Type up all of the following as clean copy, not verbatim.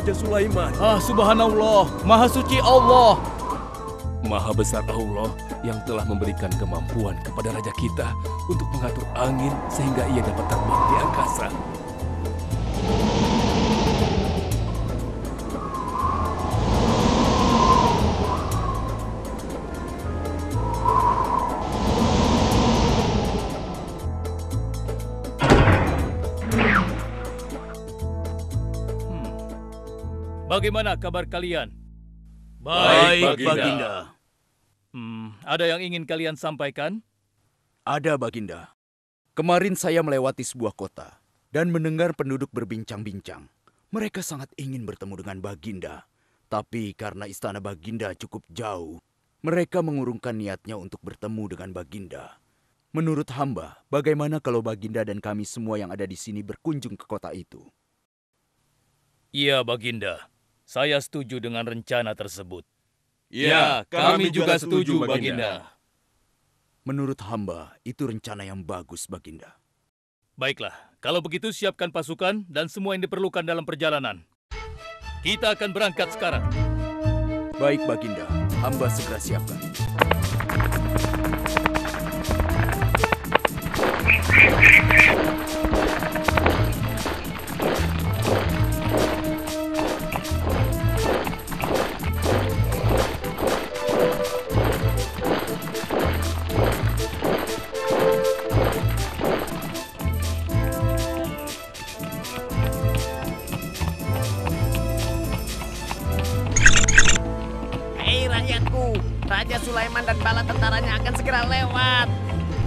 Raja Sulaiman. Subhanallah, Maha Suci Allah. Maha besar Allah yang telah memberikan kemampuan kepada raja kita untuk mengatur angin sehingga ia dapat terbang di angkasa. Bagaimana kabar kalian? Baik, Baginda. Ada yang ingin kalian sampaikan? Ada, Baginda. Kemarin saya melewati sebuah kota dan mendengar penduduk berbincang-bincang. Mereka sangat ingin bertemu dengan Baginda. Tapi karena istana Baginda cukup jauh, mereka mengurungkan niatnya untuk bertemu dengan Baginda. Menurut hamba, bagaimana kalau Baginda dan kami semua yang ada di sini berkunjung ke kota itu? Iya, Baginda. Saya setuju dengan rencana tersebut. Ya, kami juga setuju, Baginda. Menurut hamba, itu rencana yang bagus, Baginda. Baiklah, kalau begitu siapkan pasukan dan semua yang diperlukan dalam perjalanan. Kita akan berangkat sekarang. Baik, Baginda. Hamba segera siapkan. Raja Sulaiman dan bala tentaranya akan segera lewat.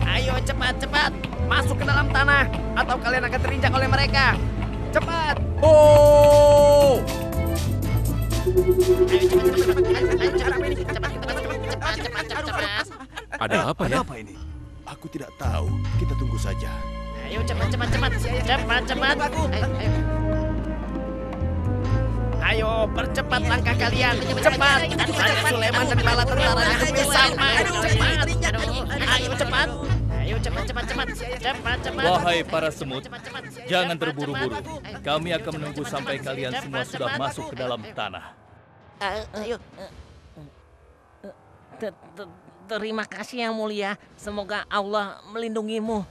Ayo cepat-cepat masuk ke dalam tanah atau kalian akan terinjak oleh mereka. Cepat! Oh! Cepat. Ada apa ya? Apa ini? Aku tidak tahu. Kita tunggu saja. Ayo cepat. Ayo percepat langkah kalian. Cepat. Raja Sulaiman dan bala tentaranya hampir sama. Cepat. Ayo cepat. Wahai para semut, jangan terburu-buru. Kami akan menunggu sampai kalian semua sudah masuk ke dalam tanah. Ayo. Terima kasih yang mulia. Semoga Allah melindungimu.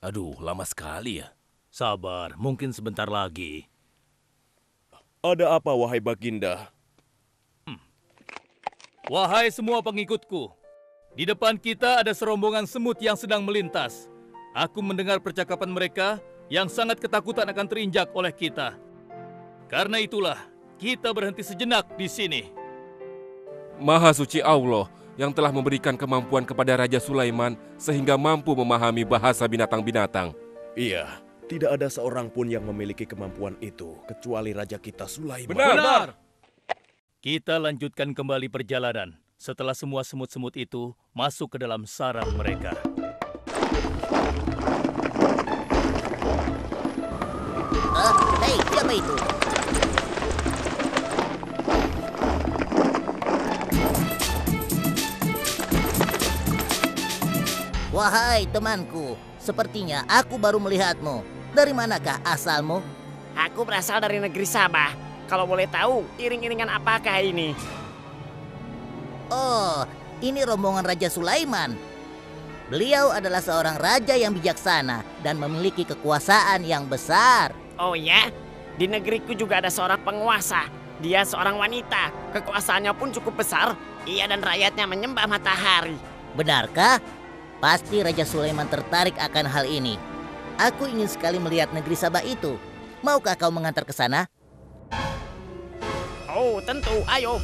Aduh, lama sekali ya. Sabar, mungkin sebentar lagi. Ada apa, wahai Baginda? Wahai semua pengikutku, di depan kita ada serombongan semut yang sedang melintas. Aku mendengar percakapan mereka yang sangat ketakutan akan terinjak oleh kita. Karena itulah, kita berhenti sejenak di sini. Maha suci Allah yang telah memberikan kemampuan kepada Raja Sulaiman sehingga mampu memahami bahasa binatang-binatang. Iya, tidak ada seorang pun yang memiliki kemampuan itu kecuali Raja kita Sulaiman. Benar. Kita lanjutkan kembali perjalanan setelah semua semut-semut itu masuk ke dalam sarang mereka. Hei, siapa itu? Wahai temanku, sepertinya aku baru melihatmu. Dari manakah asalmu? Aku berasal dari negeri Sabah. Kalau boleh tahu, iring-iringan apakah ini? Oh, ini rombongan Raja Sulaiman. Beliau adalah seorang raja yang bijaksana dan memiliki kekuasaan yang besar. Oh ya? Di negeriku juga ada seorang penguasa. Dia seorang wanita. Kekuasaannya pun cukup besar. Ia dan rakyatnya menyembah matahari. Benarkah? Pasti Raja Sulaiman tertarik akan hal ini. Aku ingin sekali melihat negeri Sabah itu. Maukah kau mengantar ke sana? Oh, tentu. Ayo.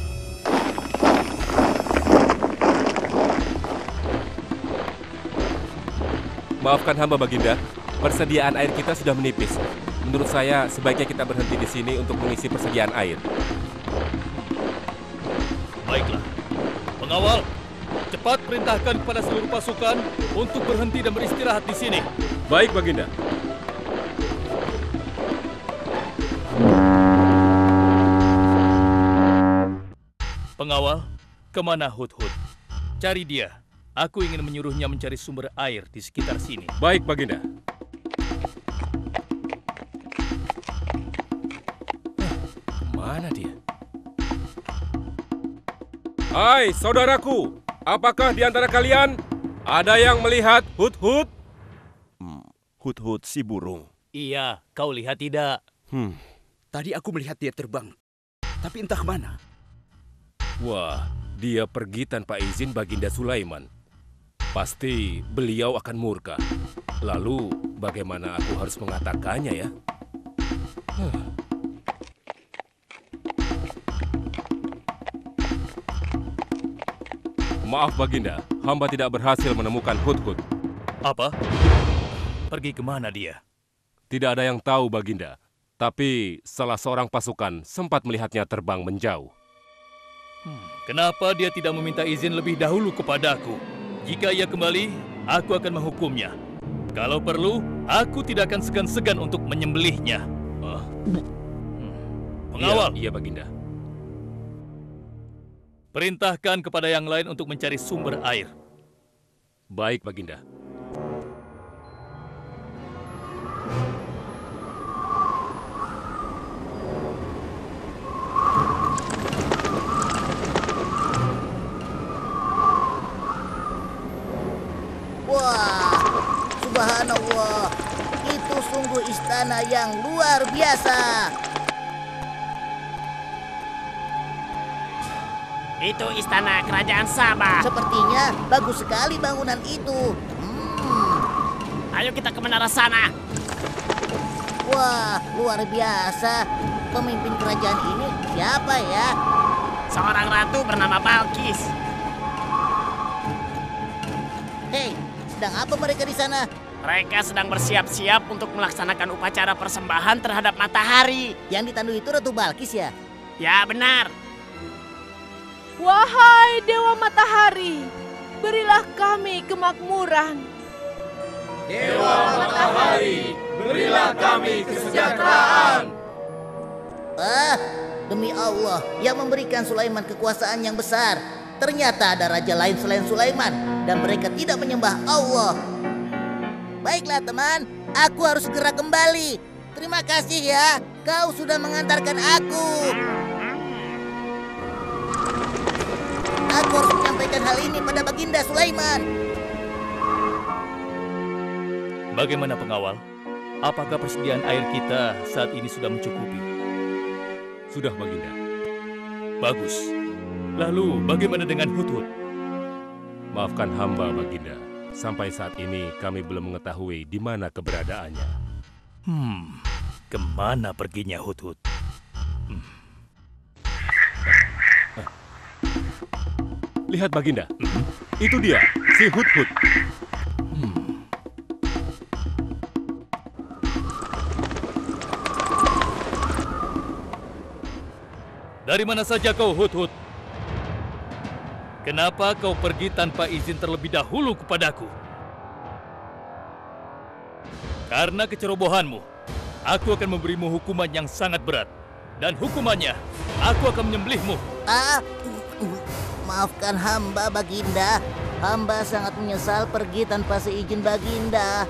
Maafkan hamba, Baginda. Persediaan air kita sudah menipis. Menurut saya, sebaiknya kita berhenti di sini untuk mengisi persediaan air. Baiklah. Pengawal, cepat perintahkan kepada seluruh pasukan untuk berhenti dan beristirahat di sini. Baik, Baginda. Pengawal, kemana Hudhud? Cari dia. Aku ingin menyuruhnya mencari sumber air di sekitar sini. Baik, Baginda. Hai saudaraku, apakah di antara kalian ada yang melihat Hut-Hut? Hut-Hut si burung. Iya, kau lihat tidak? Tadi aku melihat dia terbang, tapi entah kemana. Wah, dia pergi tanpa izin Baginda Sulaiman. Pasti beliau akan murka. Lalu, bagaimana aku harus mengatakannya ya? Maaf Baginda, hamba tidak berhasil menemukan Hut-Hut. Apa? Pergi kemana dia? Tidak ada yang tahu Baginda, tapi salah seorang pasukan sempat melihatnya terbang menjauh. Kenapa dia tidak meminta izin lebih dahulu kepadaku? Jika ia kembali, aku akan menghukumnya. Kalau perlu, aku tidak akan segan-segan untuk menyembelihnya. Pengawal, Iya Baginda. perintahkan kepada yang lain untuk mencari sumber air. Baik Baginda. Wah, subhanallah. Itu sungguh istana yang luar biasa. Itu istana kerajaan Sabah. Sepertinya bagus sekali bangunan itu. Ayo kita ke menara sana. Wah, luar biasa. Pemimpin kerajaan ini siapa ya? Seorang ratu bernama Balkis. Hei, sedang apa mereka di sana? Mereka sedang bersiap-siap untuk melaksanakan upacara persembahan terhadap matahari. Yang ditandui itu Ratu Balkis ya? Ya benar. Wahai Dewa Matahari, berilah kami kemakmuran. Dewa Matahari, berilah kami kesejahteraan. Demi Allah yang memberikan Sulaiman kekuasaan yang besar. Ternyata ada raja lain selain Sulaiman dan mereka tidak menyembah Allah. Baiklah teman, aku harus segera kembali. Terima kasih ya, kau sudah mengantarkan aku. Aku harus menyampaikan hal ini pada Baginda Sulaiman. Bagaimana pengawal? Apakah persediaan air kita saat ini sudah mencukupi? Sudah Baginda. Bagus. Lalu bagaimana dengan Hut-Hut? Maafkan hamba Baginda. Sampai saat ini kami belum mengetahui di mana keberadaannya. Kemana perginya Hut-Hut? Lihat Baginda, itu dia, si Hut-Hut. Dari mana saja kau, Hut-Hut? Kenapa kau pergi tanpa izin terlebih dahulu kepadaku? Karena kecerobohanmu, aku akan memberimu hukuman yang sangat berat. Dan hukumannya, aku akan menyembelihmu. Maafkan hamba Baginda. Hamba sangat menyesal pergi tanpa seizin Baginda.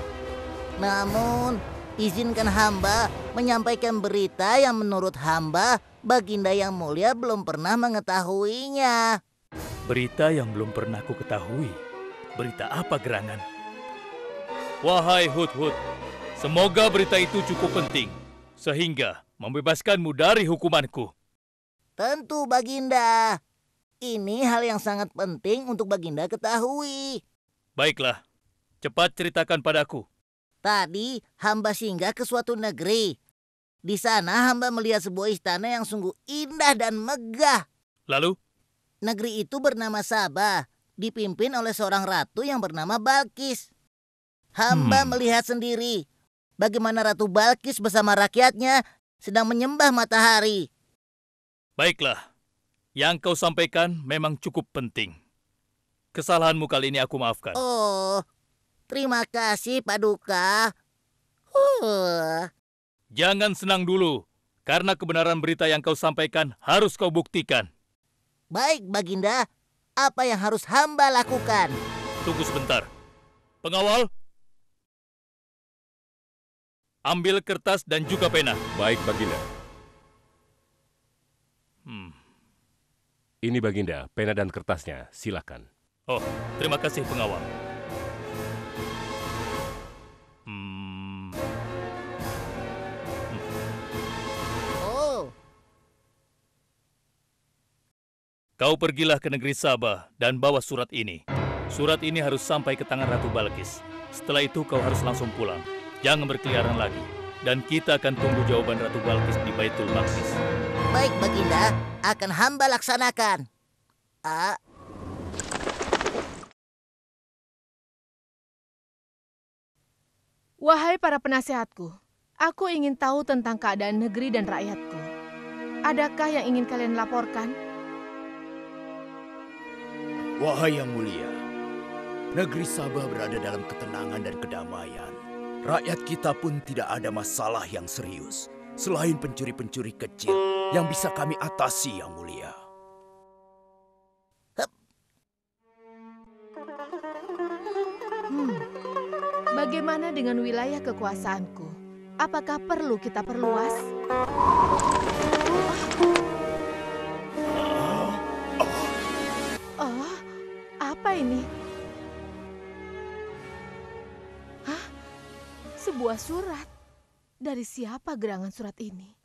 Namun, izinkan hamba menyampaikan berita yang menurut hamba Baginda yang mulia belum pernah mengetahuinya. Berita yang belum pernah ku ketahui. Berita apa gerangan? Wahai Hut-Hut, semoga berita itu cukup penting, sehingga membebaskanmu dari hukumanku. Tentu Baginda. Ini hal yang sangat penting untuk Baginda ketahui. Baiklah, cepat ceritakan padaku. Tadi hamba singgah ke suatu negeri. Di sana hamba melihat sebuah istana yang sungguh indah dan megah. Lalu? Negeri itu bernama Sabah, dipimpin oleh seorang ratu yang bernama Balkis. Hamba melihat sendiri bagaimana Ratu Balkis bersama rakyatnya sedang menyembah matahari. Baiklah, yang kau sampaikan memang cukup penting. Kesalahanmu kali ini aku maafkan. Oh, terima kasih Paduka. Jangan senang dulu, karena kebenaran berita yang kau sampaikan harus kau buktikan. Baik Baginda, apa yang harus hamba lakukan? Tunggu sebentar. Pengawal, ambil kertas dan juga pena. Baik Baginda. Ini Baginda, pena dan kertasnya. Silakan. Oh, terima kasih pengawal. Oh, Kau pergilah ke negeri Sabah dan bawa surat ini. Surat ini harus sampai ke tangan Ratu Balkis. Setelah itu kau harus langsung pulang. Jangan berkeliaran lagi. Dan kita akan tunggu jawaban Ratu Balkis di Baitul Maqdis. baik Baginda, akan hamba laksanakan. Wahai para penasehatku, aku ingin tahu tentang keadaan negeri dan rakyatku. Adakah yang ingin kalian laporkan? Wahai yang mulia, negeri Sabah berada dalam ketenangan dan kedamaian. Rakyat kita pun tidak ada masalah yang serius, selain pencuri-pencuri kecil yang bisa kami atasi yang mulia. Bagaimana dengan wilayah kekuasaanku? Apakah perlu kita perluas? Oh, apa ini? Hah? Sebuah surat. Dari siapa gerangan surat ini?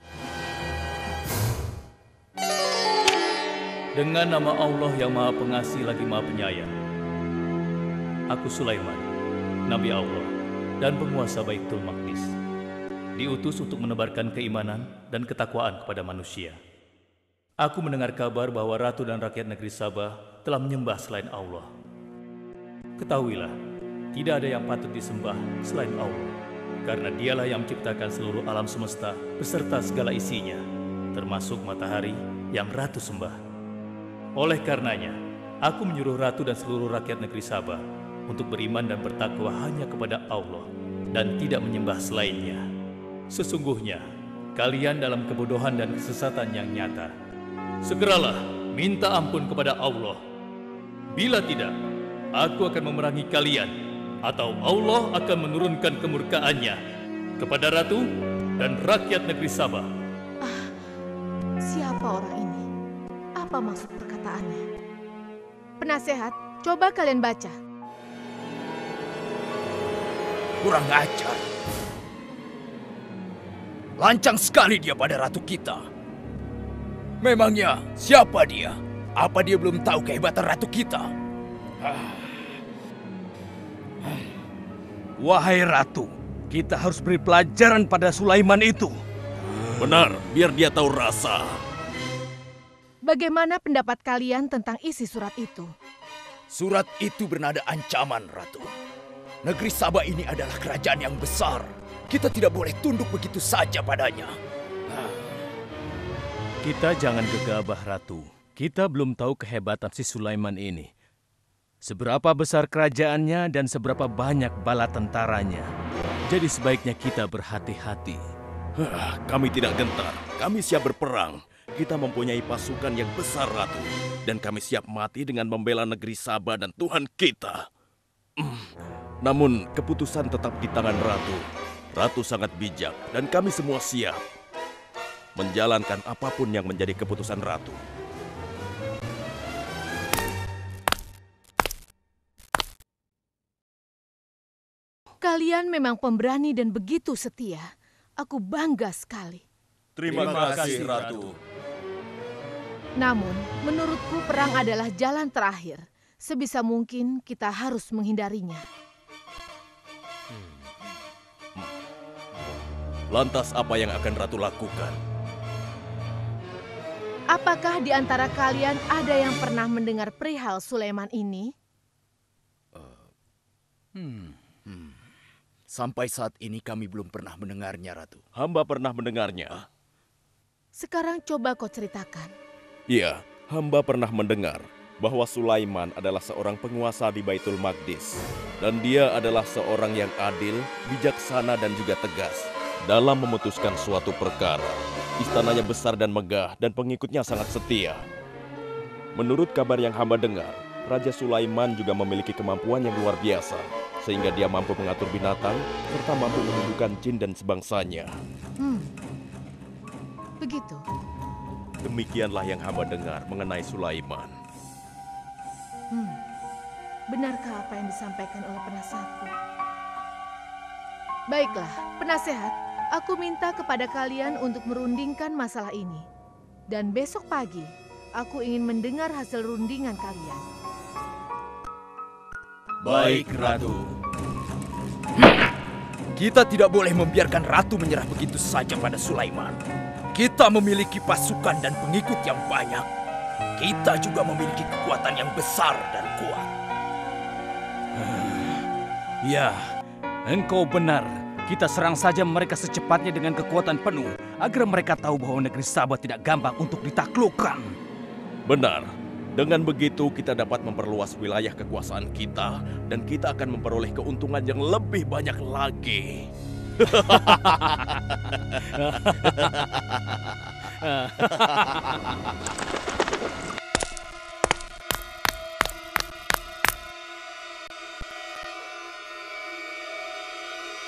Dengan nama Allah yang Maha Pengasih lagi Maha Penyayang. Aku Sulaiman, Nabi Allah dan penguasa Baitul Maqdis. Diutus untuk menebarkan keimanan dan ketakwaan kepada manusia. Aku mendengar kabar bahwa ratu dan rakyat negeri Sabah telah menyembah selain Allah. Ketahuilah, tidak ada yang patut disembah selain Allah, karena dialah yang menciptakan seluruh alam semesta beserta segala isinya, termasuk matahari yang ratu sembah. Oleh karenanya, aku menyuruh ratu dan seluruh rakyat negeri Sabah untuk beriman dan bertakwa hanya kepada Allah dan tidak menyembah selainnya. Sesungguhnya, kalian dalam kebodohan dan kesesatan yang nyata. Segeralah minta ampun kepada Allah. Bila tidak, aku akan memerangi kalian, atau Allah akan menurunkan kemurkaannya kepada ratu dan rakyat negeri Sabah. Siapa orang ini? Apa maksud perkataannya? Penasehat, coba kalian baca. Kurang ajar. Lancang sekali dia pada ratu kita. Memangnya siapa dia? Apa dia belum tahu kehebatan ratu kita? Wahai Ratu, kita harus beri pelajaran pada Sulaiman itu. Benar, biar dia tahu rasa. Bagaimana pendapat kalian tentang isi surat itu? Surat itu bernada ancaman, Ratu. Negeri Sabah ini adalah kerajaan yang besar. Kita tidak boleh tunduk begitu saja padanya. Kita jangan gegabah, Ratu. Kita belum tahu kehebatan si Sulaiman ini. Seberapa besar kerajaannya dan seberapa banyak bala tentaranya. Jadi sebaiknya kita berhati-hati. Kami tidak gentar, kami siap berperang. Kita mempunyai pasukan yang besar, Ratu. Dan kami siap mati dengan membela negeri Sabah dan Tuhan kita. Namun keputusan tetap di tangan Ratu. Ratu sangat bijak dan kami semua siap menjalankan apapun yang menjadi keputusan Ratu. Kalian memang pemberani dan begitu setia. Aku bangga sekali. Terima kasih, Ratu. Namun, menurutku perang adalah jalan terakhir. Sebisa mungkin kita harus menghindarinya. Lantas apa yang akan Ratu lakukan? Apakah di antara kalian ada yang pernah mendengar perihal Sulaiman ini? Sampai saat ini kami belum pernah mendengarnya, Ratu. Hamba pernah mendengarnya. Sekarang coba kau ceritakan. Iya, hamba pernah mendengar bahwa Sulaiman adalah seorang penguasa di Baitul Maqdis. Dan dia adalah seorang yang adil, bijaksana dan juga tegas dalam memutuskan suatu perkara. Istananya besar dan megah dan pengikutnya sangat setia. Menurut kabar yang hamba dengar, Raja Sulaiman juga memiliki kemampuan yang luar biasa, sehingga dia mampu mengatur binatang serta mampu menundukkan jin dan sebangsanya. Begitu. Demikianlah yang hamba dengar mengenai Sulaiman. Benarkah apa yang disampaikan oleh penasehatku? Baiklah, penasehat, aku minta kepada kalian untuk merundingkan masalah ini. Dan besok pagi, aku ingin mendengar hasil rundingan kalian. Baik, Ratu. Kita tidak boleh membiarkan Ratu menyerah begitu saja pada Sulaiman. Kita memiliki pasukan dan pengikut yang banyak. Kita juga memiliki kekuatan yang besar dan kuat. Ya, engkau benar. Kita serang saja mereka secepatnya dengan kekuatan penuh, agar mereka tahu bahwa negeri Sabah tidak gampang untuk ditaklukkan. Benar. Dengan begitu kita dapat memperluas wilayah kekuasaan kita dan kita akan memperoleh keuntungan yang lebih banyak lagi.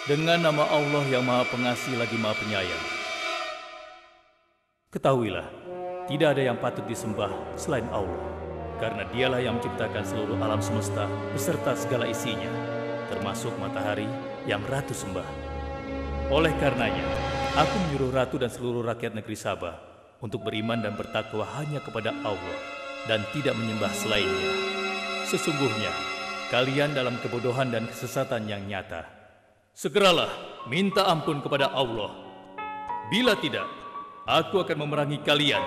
Dengan nama Allah yang Maha Pengasih lagi Maha Penyayang. Ketahuilah, tidak ada yang patut disembah selain Allah, karena Dialah yang menciptakan seluruh alam semesta beserta segala isinya, termasuk matahari yang Ratu sembah. Oleh karenanya, aku menyuruh Ratu dan seluruh rakyat negeri Sabah untuk beriman dan bertakwa hanya kepada Allah dan tidak menyembah selainnya. Sesungguhnya, kalian dalam kebodohan dan kesesatan yang nyata. Segeralah minta ampun kepada Allah. Bila tidak, aku akan memerangi kalian,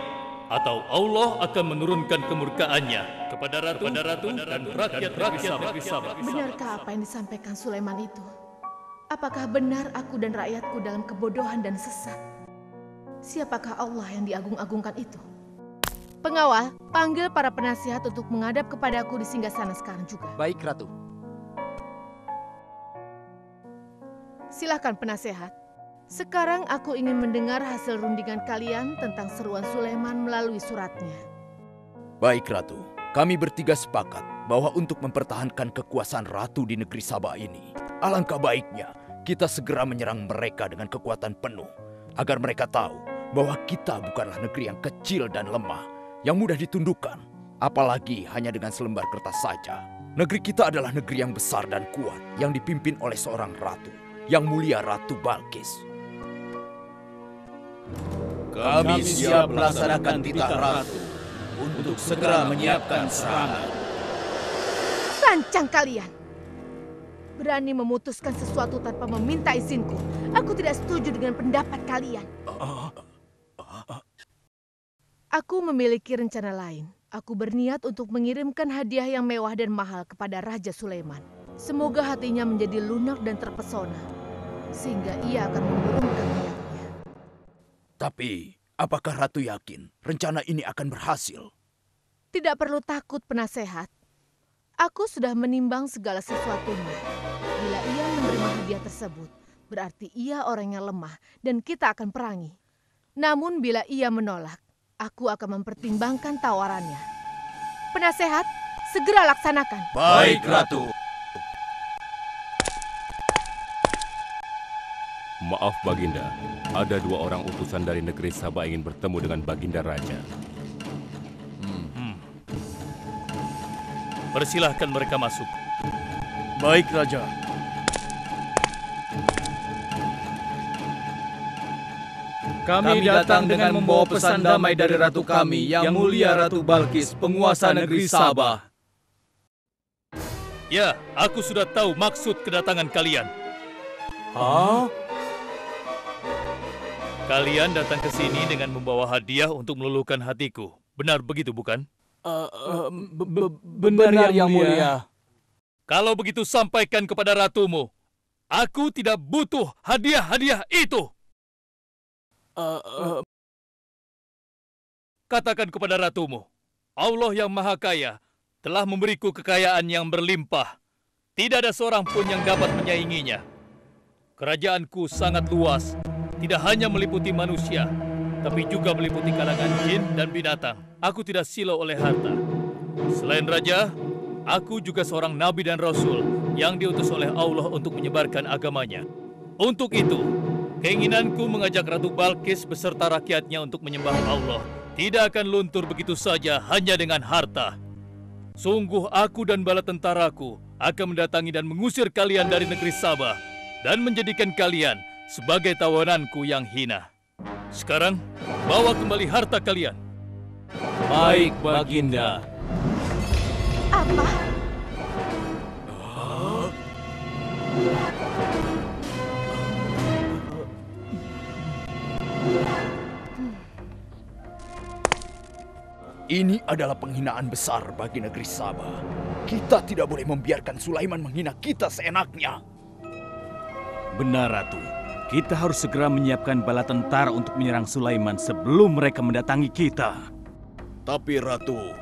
atau Allah akan menurunkan kemurkaannya kepada Ratu dan rakyat Sabah. Benarkah apa yang disampaikan Sulaiman itu? Apakah benar aku dan rakyatku dalam kebodohan dan sesat? Siapakah Allah yang diagung-agungkan itu? Pengawal, panggil para penasihat untuk menghadap kepadaku di singgasana sekarang juga. Baik, Ratu. Silakan penasehat. Sekarang aku ingin mendengar hasil rundingan kalian tentang seruan Sulaiman melalui suratnya. Baik, Ratu. Kami bertiga sepakat bahwa untuk mempertahankan kekuasaan Ratu di negeri Sabah ini, alangkah baiknya kita segera menyerang mereka dengan kekuatan penuh, agar mereka tahu bahwa kita bukanlah negeri yang kecil dan lemah, yang mudah ditundukkan, apalagi hanya dengan selembar kertas saja. Negeri kita adalah negeri yang besar dan kuat, yang dipimpin oleh seorang ratu, yang mulia Ratu Balkis. Kami siap melaksanakan titah Ratu untuk segera menyiapkan serangan. Lancang kalian! Berani memutuskan sesuatu tanpa meminta izinku. Aku tidak setuju dengan pendapat kalian. Aku memiliki rencana lain. Aku berniat untuk mengirimkan hadiah yang mewah dan mahal kepada Raja Sulaiman. Semoga hatinya menjadi lunak dan terpesona, sehingga ia akan menurunkan niatnya. Tapi, apakah Ratu yakin rencana ini akan berhasil? Tidak perlu takut, penasehat. Aku sudah menimbang segala sesuatunya. Bila ia menerima hadiah tersebut, berarti ia orangnya lemah dan kita akan perangi. Namun bila ia menolak, aku akan mempertimbangkan tawarannya. Penasehat, segera laksanakan. Baik, Ratu. Maaf Baginda, ada 2 orang utusan dari negeri Sabah ingin bertemu dengan Baginda Raja. Persilahkan mereka masuk. Baik, Raja. Kami datang dengan membawa pesan damai dari Ratu kami, yang mulia Ratu Balkis, penguasa negeri Sabah. Ya, aku sudah tahu maksud kedatangan kalian. Hah? Kalian datang ke sini dengan membawa hadiah untuk meluluhkan hatiku. Benar begitu, bukan? Benar, Yang Mulia. Kalau begitu sampaikan kepada ratumu. Aku tidak butuh hadiah-hadiah itu. Katakan kepada ratumu, Allah yang Maha Kaya telah memberiku kekayaan yang berlimpah. Tidak ada seorang pun yang dapat menyainginya. Kerajaanku sangat luas, tidak hanya meliputi manusia, tapi juga meliputi kalangan jin dan binatang. Aku tidak silau oleh harta. Selain raja, aku juga seorang nabi dan rasul yang diutus oleh Allah untuk menyebarkan agamanya. Untuk itu, keinginanku mengajak Ratu Balkis beserta rakyatnya untuk menyembah Allah tidak akan luntur begitu saja hanya dengan harta. Sungguh aku dan bala tentaraku akan mendatangi dan mengusir kalian dari negeri Sabah dan menjadikan kalian sebagai tawananku yang hina. Sekarang, bawa kembali harta kalian. Baik, Baginda. Apa? Ini adalah penghinaan besar bagi negeri Sabah. Kita tidak boleh membiarkan Sulaiman menghina kita seenaknya. Benar, Ratu. Kita harus segera menyiapkan bala tentara untuk menyerang Sulaiman sebelum mereka mendatangi kita. Tapi Ratu...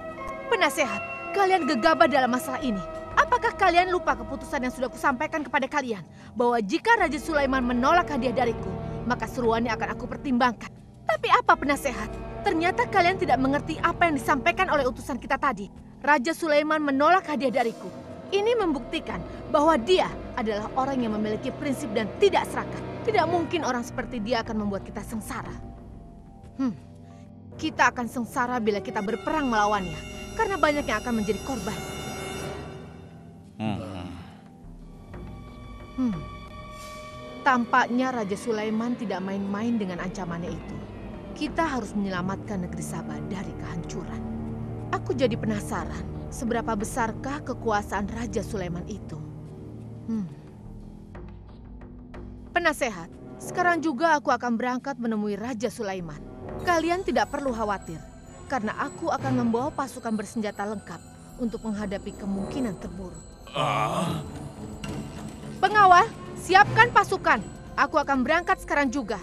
Penasehat, kalian gegabah dalam masalah ini. Apakah kalian lupa keputusan yang sudah kusampaikan kepada kalian? Bahwa jika Raja Sulaiman menolak hadiah dariku, maka seruannya akan aku pertimbangkan. Tapi apa penasehat? Ternyata kalian tidak mengerti apa yang disampaikan oleh utusan kita tadi. Raja Sulaiman menolak hadiah dariku. Ini membuktikan bahwa dia adalah orang yang memiliki prinsip dan tidak serakah. Tidak mungkin orang seperti dia akan membuat kita sengsara. Kita akan sengsara bila kita berperang melawannya, karena banyak yang akan menjadi korban. Tampaknya Raja Sulaiman tidak main-main dengan ancamannya itu. Kita harus menyelamatkan negeri Sabah dari kehancuran. Aku jadi penasaran, seberapa besarkah kekuasaan Raja Sulaiman itu? Penasehat, sekarang juga aku akan berangkat menemui Raja Sulaiman. Kalian tidak perlu khawatir, karena aku akan membawa pasukan bersenjata lengkap untuk menghadapi kemungkinan terburuk. Pengawal, siapkan pasukan. Aku akan berangkat sekarang juga.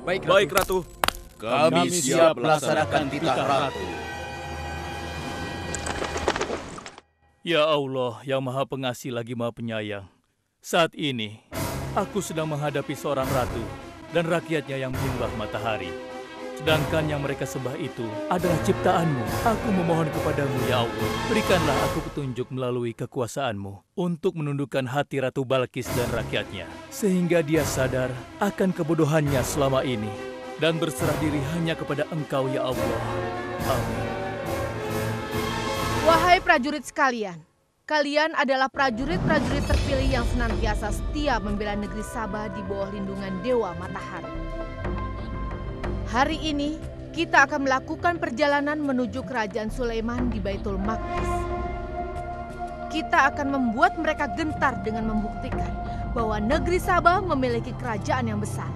Baik, Ratu. Kami siap melaksanakan titah Ratu. Ya Allah, yang Maha Pengasih lagi Maha Penyayang. Saat ini, aku sedang menghadapi seorang ratu dan rakyatnya yang menyembah matahari. Sedangkan yang mereka sembah itu adalah ciptaanmu. Aku memohon kepadamu, ya Allah, berikanlah aku petunjuk melalui kekuasaanmu untuk menundukkan hati Ratu Balkis dan rakyatnya, sehingga dia sadar akan kebodohannya selama ini dan berserah diri hanya kepada Engkau, ya Allah. Amin. Wahai prajurit sekalian, kalian adalah prajurit-prajurit terpilih yang senantiasa setia membela negeri Sabah di bawah lindungan Dewa Matahari. Hari ini, kita akan melakukan perjalanan menuju kerajaan Sulaiman di Baitul Maqdis. Kita akan membuat mereka gentar dengan membuktikan bahwa negeri Sabah memiliki kerajaan yang besar.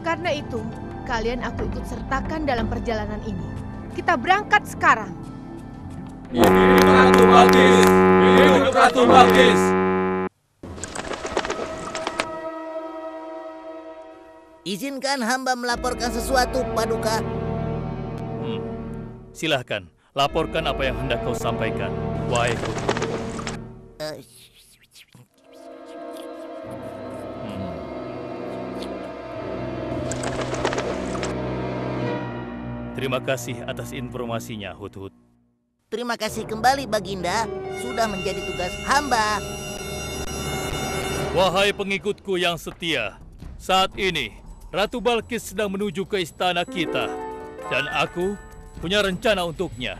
Karena itu, kalian aku ikut sertakan dalam perjalanan ini. Kita berangkat sekarang. Hidup Ratu Balkis! Hidup Ratu Balkis! Izinkan hamba melaporkan sesuatu, Paduka. Silahkan, laporkan apa yang hendak kau sampaikan. Wahai Guru. Terima kasih atas informasinya, Hudhud. Terima kasih kembali, Baginda. Sudah menjadi tugas hamba. Wahai pengikutku yang setia, saat ini Ratu Balkis sedang menuju ke istana kita. Dan aku punya rencana untuknya.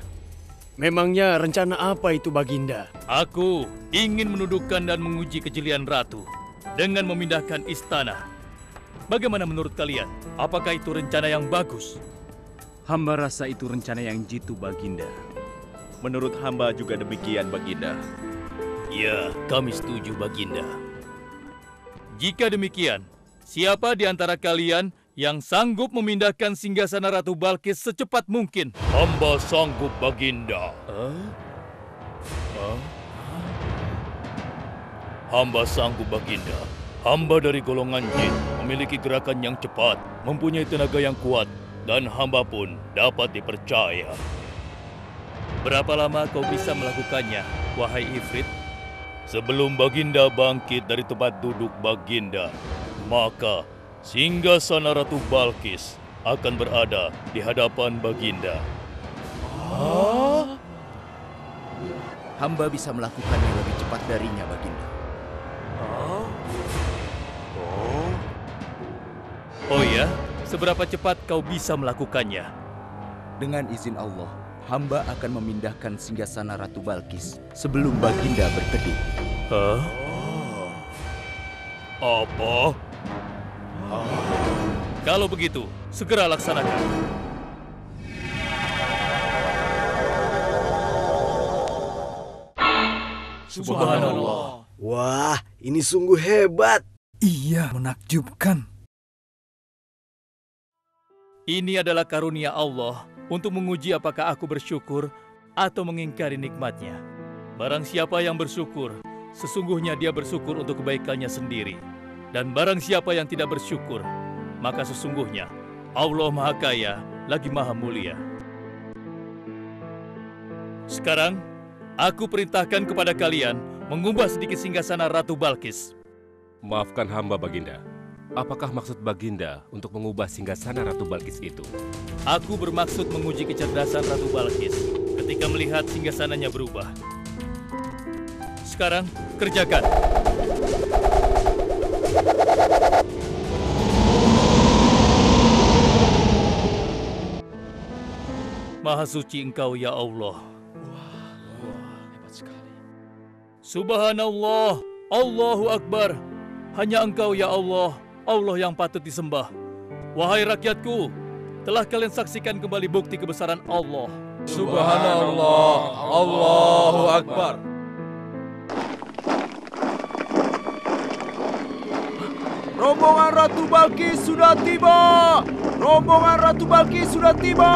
Memangnya rencana apa itu, Baginda? Aku ingin menundukkan dan menguji kejelian Ratu dengan memindahkan istana. Bagaimana menurut kalian? Apakah itu rencana yang bagus? Hamba rasa itu rencana yang jitu, Baginda. Menurut hamba juga demikian, Baginda. Ya, kami setuju, Baginda. Jika demikian, siapa di antara kalian yang sanggup memindahkan singgasana Ratu Balkis secepat mungkin? Hamba sanggup, Baginda. Hamba sanggup, Baginda. Hamba dari golongan jin, memiliki gerakan yang cepat, mempunyai tenaga yang kuat, dan hamba pun dapat dipercaya. Berapa lama kau bisa melakukannya, wahai Ifrit? Sebelum Baginda bangkit dari tempat duduk Baginda, maka singgasana Ratu Balkis akan berada di hadapan Baginda. Hamba bisa melakukannya lebih cepat darinya, Baginda. Oh ya? Seberapa cepat kau bisa melakukannya? Dengan izin Allah, hamba akan memindahkan singgasana Ratu Balkis sebelum Baginda berkedip. Hah? Apa? Kalau begitu, segera laksanakan. Subhanallah. Wah, ini sungguh hebat. Iya, menakjubkan. Ini adalah karunia Allah untuk menguji apakah aku bersyukur atau mengingkari nikmatnya. Barang siapa yang bersyukur, sesungguhnya dia bersyukur untuk kebaikannya sendiri. Dan barang siapa yang tidak bersyukur, maka sesungguhnya Allah Maha Kaya lagi Maha Mulia. Sekarang, aku perintahkan kepada kalian mengubah sedikit singgasana Ratu Balkis. Maafkan hamba, Baginda. Apakah maksud Baginda untuk mengubah singgasana Ratu Balkis itu? Aku bermaksud menguji kecerdasan Ratu Balkis ketika melihat singgasananya berubah. Sekarang, kerjakan. Maha suci Engkau, ya Allah. Hebat sekali. Subhanallah, Allahu Akbar. Hanya Engkau, ya Allah, Allah yang patut disembah. Wahai rakyatku, telah kalian saksikan kembali bukti kebesaran Allah. Subhanallah, Allahu Akbar. Rombongan Ratu Balkis sudah tiba! Rombongan Ratu Balkis sudah tiba!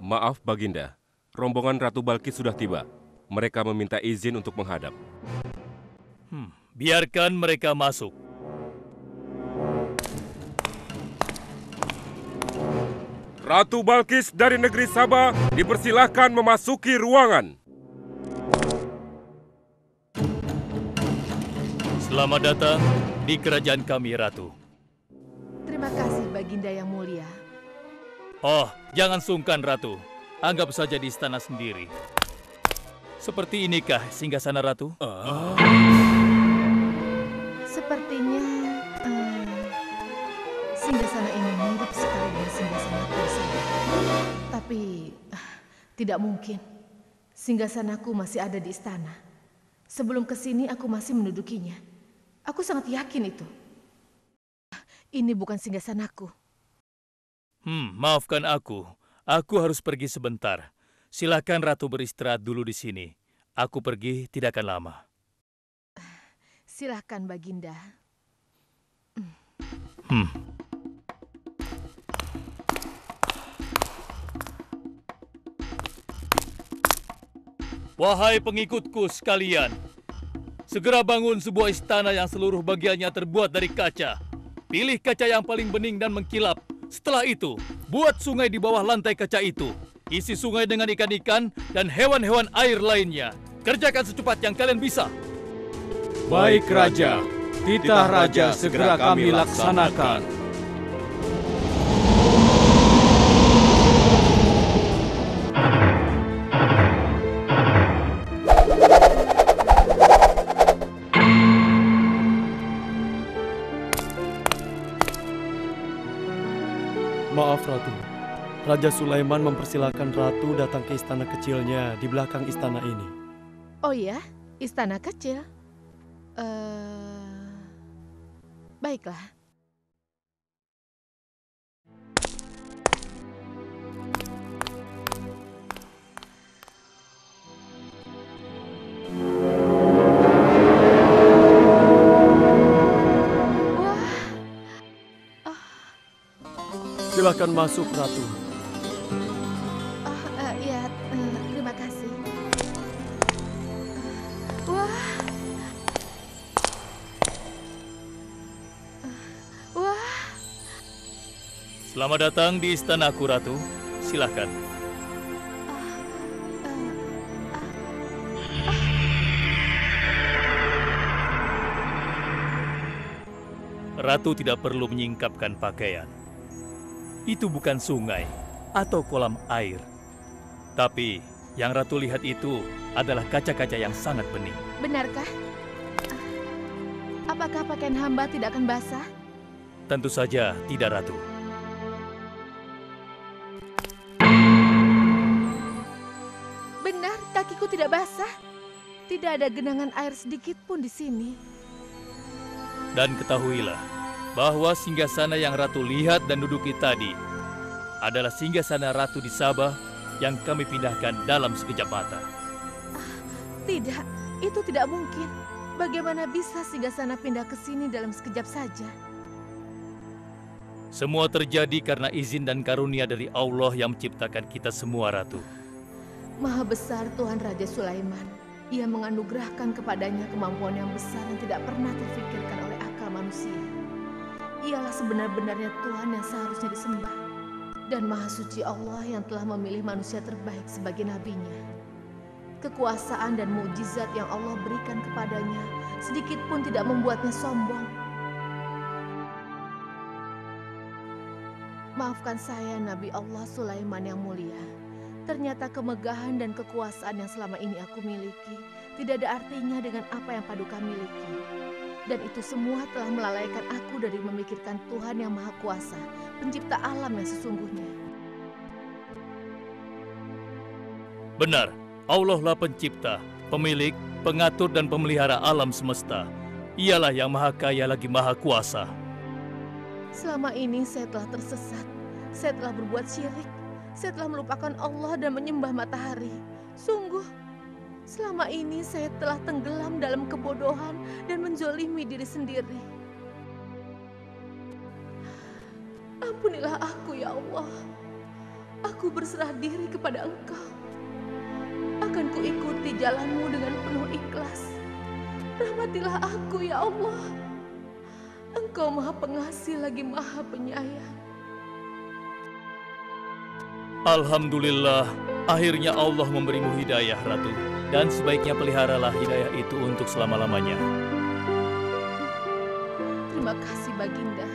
Maaf, Baginda. Rombongan Ratu Balkis sudah tiba. Mereka meminta izin untuk menghadap. Biarkan mereka masuk. Ratu Balkis dari negeri Sabah dipersilahkan memasuki ruangan. Selamat datang di kerajaan kami, Ratu. Terima kasih, Baginda yang mulia. Oh, jangan sungkan, Ratu. Anggap saja di istana sendiri. Seperti inikah singgasana Ratu? Sepertinya singgasana ini mirip sekali dengan singgasanaku saya. Tapi tidak mungkin. Singgasanaku masih ada di istana. Sebelum kesini aku masih mendudukinya. Aku sangat yakin itu. Ini bukan singgasanaku. Maafkan aku. Aku harus pergi sebentar. Silakan Ratu beristirahat dulu di sini. Aku pergi tidak akan lama. Silakan, Baginda. Wahai pengikutku sekalian, segera bangun sebuah istana yang seluruh bagiannya terbuat dari kaca. Pilih kaca yang paling bening dan mengkilap. Setelah itu, buat sungai di bawah lantai kaca itu. Isi sungai dengan ikan-ikan dan hewan-hewan air lainnya. Kerjakan secepat yang kalian bisa. Baik, Raja. Titah Raja segera kami laksanakan. Maaf, Ratu. Raja Sulaiman mempersilahkan Ratu datang ke istana kecilnya di belakang istana ini. Oh ya, istana kecil. Baiklah. Silakan masuk, Ratu. Ya, terima kasih. Wah. Selamat datang di istanaku, Ratu. Silakan. Ratu tidak perlu menyingkapkan pakaian. Itu bukan sungai, atau kolam air. Tapi yang Ratu lihat itu adalah kaca-kaca yang sangat bening. Benarkah? Apakah pakaian hamba tidak akan basah? Tentu saja tidak, Ratu. Benar, kakiku tidak basah. Tidak ada genangan air sedikit pun di sini. Dan ketahuilah bahwa singgasana yang Ratu lihat dan duduki tadi adalah singgasana Ratu di Sabah yang kami pindahkan dalam sekejap mata. Tidak, itu tidak mungkin. Bagaimana bisa singgasana pindah ke sini dalam sekejap saja? Semua terjadi karena izin dan karunia dari Allah yang menciptakan kita semua, Ratu. Maha besar Tuhan Raja Sulaiman. Ia menganugerahkan kepadanya kemampuan yang besar yang tidak pernah terfikirkan oleh akal manusia. Ialah sebenar-benarnya Tuhan yang seharusnya disembah. Dan Maha Suci Allah yang telah memilih manusia terbaik sebagai nabinya. Kekuasaan dan mukjizat yang Allah berikan kepadanya sedikit pun tidak membuatnya sombong. Maafkan saya, Nabi Allah Sulaiman yang mulia. Ternyata kemegahan dan kekuasaan yang selama ini aku miliki tidak ada artinya dengan apa yang Paduka miliki. Dan itu semua telah melalaikan aku dari memikirkan Tuhan yang Maha Kuasa, pencipta alam yang sesungguhnya. Benar, Allah lah pencipta, pemilik, pengatur dan pemelihara alam semesta. Ialah yang Maha Kaya lagi Maha Kuasa. Selama ini saya telah tersesat, saya telah berbuat syirik, saya telah melupakan Allah dan menyembah matahari. Sungguh, selama ini saya telah tenggelam dalam kebodohan dan menzolimi diri sendiri. Ampunilah aku ya Allah. Aku berserah diri kepada Engkau. Akan kuikuti jalanmu dengan penuh ikhlas. Rahmatilah aku ya Allah. Engkau Maha Pengasih lagi Maha Penyayang. Alhamdulillah, akhirnya Allah memberimu hidayah, Ratu. Dan sebaiknya peliharalah hidayah itu untuk selama-lamanya. Terima kasih Baginda.